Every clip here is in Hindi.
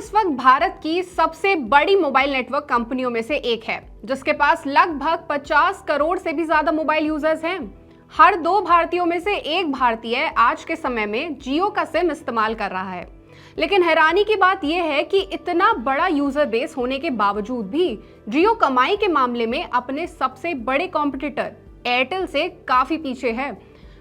इस वक्त भारत की सबसे बड़ी मोबाइल नेटवर्क कंपनियों में से एक है, जिसके पास लगभग 50 करोड़ से भी ज्यादा मोबाइल यूजर्स हैं। हर 2 भारतीयों में से एक भारतीय आज के समय में जियो का सिम इस्तेमाल कर रहा है। लेकिन हैरानी की बात यह है कि इतना बड़ा यूजर बेस होने के बावजूद भी जियो कमाई के मामले में अपने सबसे बड़े कॉम्पिटिटर एयरटेल से काफी पीछे है।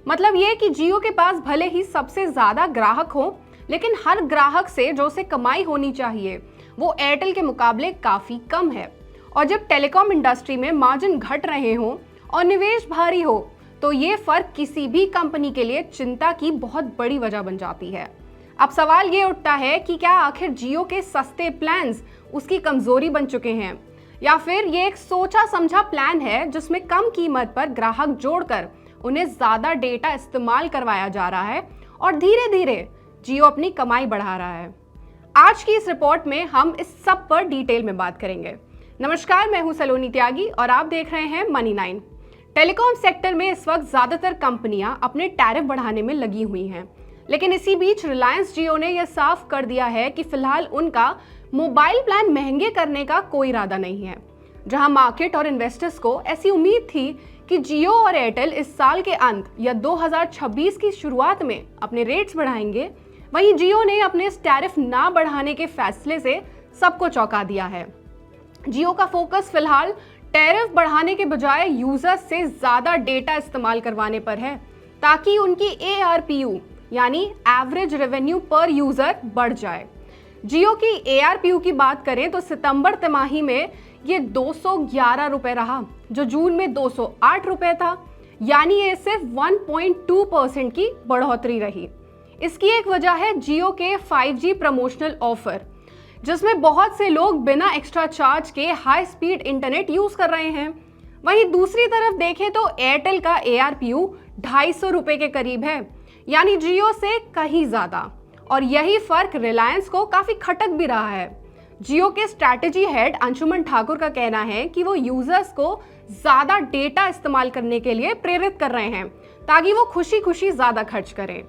मतलब यह कि जियो के पास भले ही सबसे ज्यादा ग्राहक हो, लेकिन हर ग्राहक से जो उसे कमाई होनी चाहिए वो एयरटेल के मुकाबले काफी कम है। और जब टेलीकॉम इंडस्ट्री में मार्जिन घट रहे हो और निवेश भारी हो, तो ये फर्क किसी भी कंपनी के लिए चिंता की बहुत बड़ी वजह बन जाती है। अब सवाल ये उठता है कि क्या आखिर जियो के सस्ते प्लान्स उसकी कमजोरी बन चुके हैं, या फिर ये एक सोचा समझा प्लान है जिसमें कम कीमत पर ग्राहक जोड़कर उन्हें ज्यादा डेटा इस्तेमाल करवाया जा रहा है और धीरे धीरे जियो अपनी कमाई बढ़ा रहा है। आज की इस रिपोर्ट में हम इस सब पर डिटेल में बात करेंगे। नमस्कार, मैं हूं सलोनी त्यागी और आप देख रहे हैं मनी 9। टेलीकॉम सेक्टर में इस वक्त ज्यादातर कंपनियां अपने टैरिफ बढ़ाने में लगी हुई हैं, लेकिन इसी बीच रिलायंस जियो ने यह साफ कर दिया है कि फिलहाल उनका मोबाइल प्लान महंगे करने का कोई इरादा नहीं है। जहां मार्केट और इन्वेस्टर्स को ऐसी उम्मीद थी कि जियो और एयरटेल इस साल के अंत या 2026 की शुरुआत में अपने रेट्स बढ़ाएंगे, वहीं जियो ने अपने इस टैरिफ ना बढ़ाने के फैसले से सबको चौंका दिया है। जियो का फोकस फिलहाल टैरिफ बढ़ाने के बजाय यूजर्स से ज्यादा डेटा इस्तेमाल करवाने पर है, ताकि उनकी ARPU यानी एवरेज रेवेन्यू पर यूजर बढ़ जाए। जियो की ARPU की बात करें तो सितंबर तिमाही में ये 211 रुपए रहा, जो जून में 208 रुपए था, यानी ये सिर्फ 1.2% की बढ़ोतरी रही। इसकी एक वजह है जियो के 5G प्रमोशनल ऑफर, जिसमें बहुत से लोग बिना एक्स्ट्रा चार्ज के हाई स्पीड इंटरनेट यूज कर रहे हैं। वहीं दूसरी तरफ देखें तो एयरटेल का ARPU 250 रुपए के करीब है, यानी जियो से कहीं ज्यादा। और यही फर्क रिलायंस को काफी खटक भी रहा है। जियो के स्ट्रैटेजी हेड अंशुमन ठाकुर का कहना है कि वो यूजर्स को ज्यादा डेटा इस्तेमाल करने के लिए प्रेरित कर रहे हैं, ताकि वो खुशी खुशी ज्यादा खर्च करें।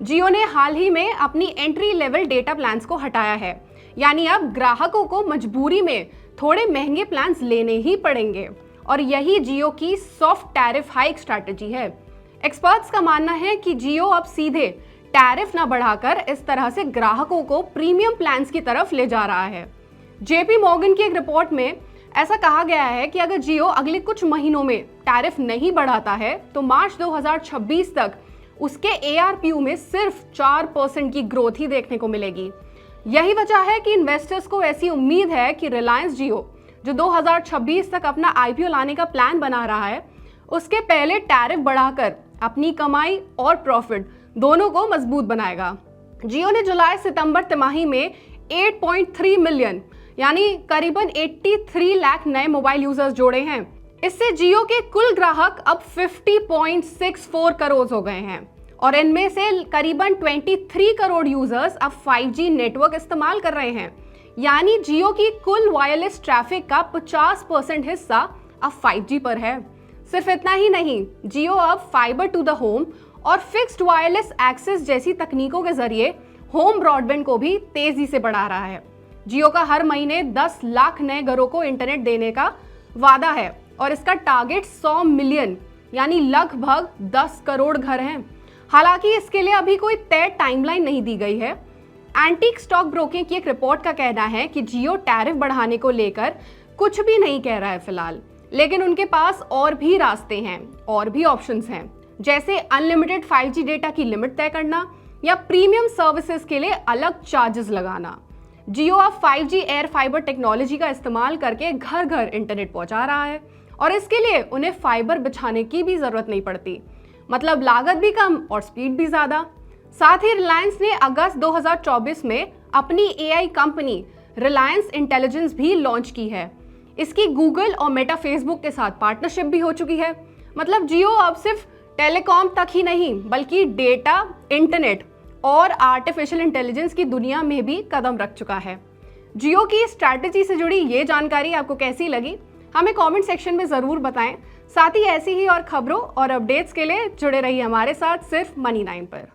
जियो ने हाल ही में अपनी एंट्री लेवल डेटा प्लान्स को हटाया है, यानी अब ग्राहकों को मजबूरी में थोड़े महंगे प्लान्स लेने ही पड़ेंगे, और यही जियो की सॉफ्ट टैरिफ हाइक स्ट्रैटेजी है। एक्सपर्ट्स का मानना है कि जियो अब सीधे टैरिफ ना बढ़ाकर इस तरह से ग्राहकों को प्रीमियम प्लान्स की तरफ ले जा रहा है। JP मॉर्गन की एक रिपोर्ट में ऐसा कहा गया है कि अगर जियो अगले कुछ महीनों में टैरिफ नहीं बढ़ाता है तो मार्च 2026 तक उसके ARPU में सिर्फ 4% की ग्रोथ ही देखने को मिलेगी। यही वजह है कि इन्वेस्टर्स को ऐसी उम्मीद है कि रिलायंस जियो, जो 2026 तक अपना IPO लाने का प्लान बना रहा है, उसके पहले टैरिफ बढ़ाकर अपनी कमाई और प्रॉफिट दोनों को मजबूत बनाएगा। जियो ने जुलाई सितंबर तिमाही में 8.3 मिलियन यानी करीबन 83 लाख नए मोबाइल यूजर्स जोड़े हैं। इससे जियो के कुल ग्राहक अब 50.64 करोड़ हो गए हैं, और इनमें से करीबन 23 करोड़ यूजर्स अब 5G नेटवर्क इस्तेमाल कर रहे हैं। यानी जियो की कुल वायरलेस ट्रैफिक का 50% हिस्सा अब 5G पर है। सिर्फ इतना ही नहीं, जियो अब फाइबर टू द होम और फिक्स्ड वायरलेस एक्सेस जैसी तकनीकों के जरिए होम ब्रॉडबैंड को भी तेजी से बढ़ा रहा है। जियो का हर महीने 10 लाख नए घरों को इंटरनेट देने का वादा है, और इसका टारगेट 100 मिलियन यानी लगभग 10 करोड़ घर हैं। हालांकि इसके लिए अभी कोई तय टाइमलाइन नहीं दी गई है। एंटीक स्टॉक ब्रोकिंग की एक रिपोर्ट का कहना है कि जियो टैरिफ बढ़ाने को लेकर कुछ भी नहीं कह रहा है फिलहाल, लेकिन उनके पास और भी रास्ते हैं और भी ऑप्शंस हैं, जैसे अनलिमिटेड 5G डेटा की लिमिट तय करना या प्रीमियम सर्विसेज के लिए अलग चार्जेस लगाना। जियो अब 5G एयर फाइबर टेक्नोलॉजी का इस्तेमाल करके घर घर इंटरनेट पहुंचा रहा है, और इसके लिए उन्हें फाइबर बिछाने की भी जरूरत नहीं पड़ती। मतलब लागत भी कम और स्पीड भी ज्यादा। साथ ही रिलायंस ने अगस्त 2024 में अपनी AI कंपनी रिलायंस इंटेलिजेंस भी लॉन्च की है। इसकी गूगल और मेटा फेसबुक के साथ पार्टनरशिप भी हो चुकी है। मतलब जियो अब सिर्फ टेलीकॉम तक ही नहीं, बल्कि डेटा, इंटरनेट और आर्टिफिशियल इंटेलिजेंस की दुनिया में भी कदम रख चुका है। जियो की स्ट्रैटेजी से जुड़ी ये जानकारी आपको कैसी लगी, हमें कमेंट सेक्शन में जरूर बताएं। साथ ही ऐसी ही और खबरों और अपडेट्स के लिए जुड़े रहिए हमारे साथ सिर्फ मनी 9 पर।